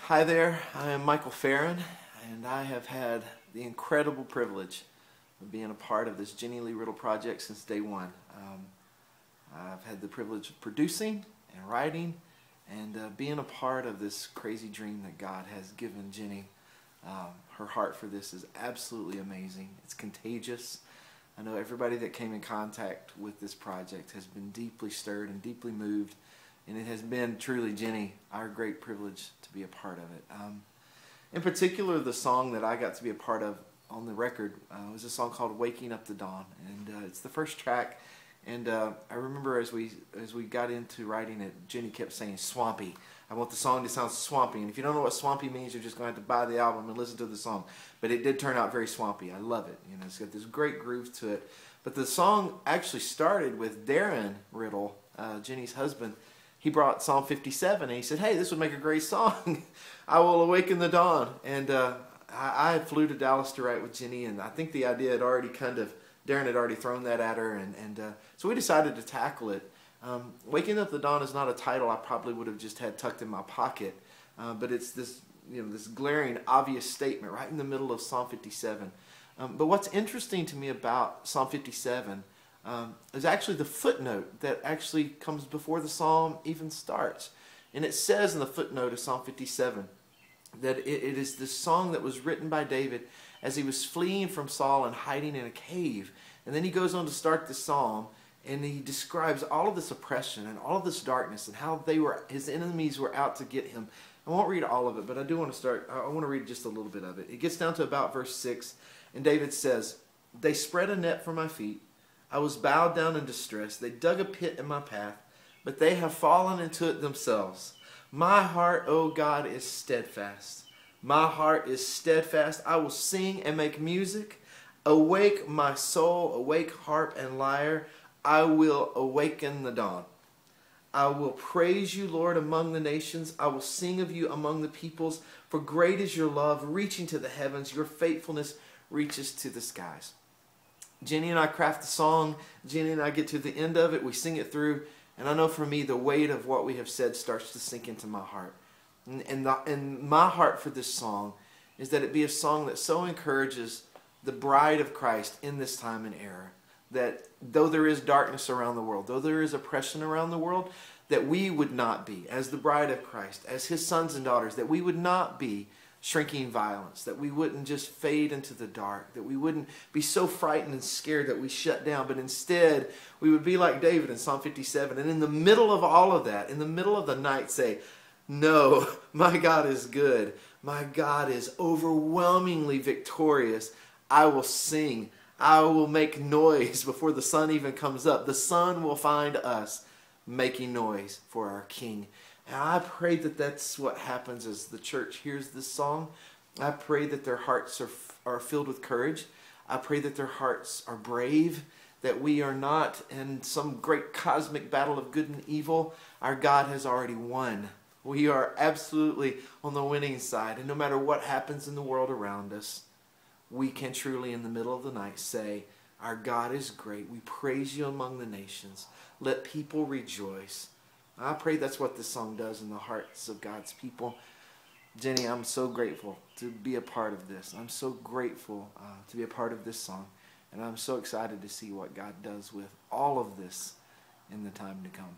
Hi there, I am Michael Farren, and I have had the incredible privilege of being a part of this Jennie Riddle project since day one. I've had the privilege of producing and writing and being a part of this crazy dream that God has given Jennie. Her heart for this is absolutely amazing. It's contagious. I know everybody that came in contact with this project has been deeply stirred and deeply moved. And it has been truly, Jennie, our great privilege to be a part of it. In particular, the song that I got to be a part of on the record was a song called "Waking Up the Dawn," and it's the first track. And I remember as we got into writing it, Jennie kept saying "swampy." I want the song to sound swampy, and if you don't know what swampy means, you're just going to have to buy the album and listen to the song. But it did turn out very swampy. I love it. You know, it's got this great groove to it. But the song actually started with Riddle, Jennie's husband. He brought Psalm 57, and he said, "Hey, this would make a great song. I will awaken the dawn." And I flew to Dallas to write with Jennie, and I think the idea had already Darren had already thrown that at her, and so we decided to tackle it. Waking Up the Dawn is not a title I probably would have just had tucked in my pocket, but it's this, this glaring, obvious statement right in the middle of Psalm 57. But what's interesting to me about Psalm 57 is actually the footnote that actually comes before the psalm even starts. And it says in the footnote of Psalm 57 that it is this song that was written by David as he was fleeing from Saul and hiding in a cave. And then he goes on to start the psalm, and he describes all of this oppression and all of this darkness and how his enemies were out to get him. I won't read all of it, but I do want to start. I want to read just a little bit of it. It gets down to about verse 6, and David says, "They spread a net for my feet. I was bowed down in distress. They dug a pit in my path, but they have fallen into it themselves. My heart, O God, is steadfast. My heart is steadfast. I will sing and make music. Awake, my soul, awake, harp and lyre. I will awaken the dawn. I will praise you, Lord, among the nations. I will sing of you among the peoples. For great is your love, reaching to the heavens. Your faithfulness reaches to the skies." Jennie and I craft the song. Jennie and I get to the end of it. We sing it through. And I know for me, the weight of what we have said starts to sink into my heart. And my heart for this song is that it be a song that so encourages the bride of Christ in this time and era, that though there is darkness around the world, though there is oppression around the world, that we would not be, as the bride of Christ, as his sons and daughters, that we would not be shrinking violence, that we wouldn't just fade into the dark, that we wouldn't be so frightened and scared that we shut down, but instead we would be like David in Psalm 57, and in the middle of all of that, in the middle of the night, say, "No, my God is good. My God is overwhelmingly victorious. I will sing. I will make noise before the sun even comes up. The sun will find us making noise for our King." And I pray that that's what happens as the church hears this song. I pray that their hearts are filled with courage. I pray that their hearts are brave, that we are not in some great cosmic battle of good and evil. Our God has already won. We are absolutely on the winning side. And no matter what happens in the world around us, we can truly in the middle of the night say, "Our God is great. We praise you among the nations. Let people rejoice." I pray that's what this song does in the hearts of God's people. Jennie, I'm so grateful to be a part of this. I'm so grateful to be a part of this song. And I'm so excited to see what God does with all of this in the time to come.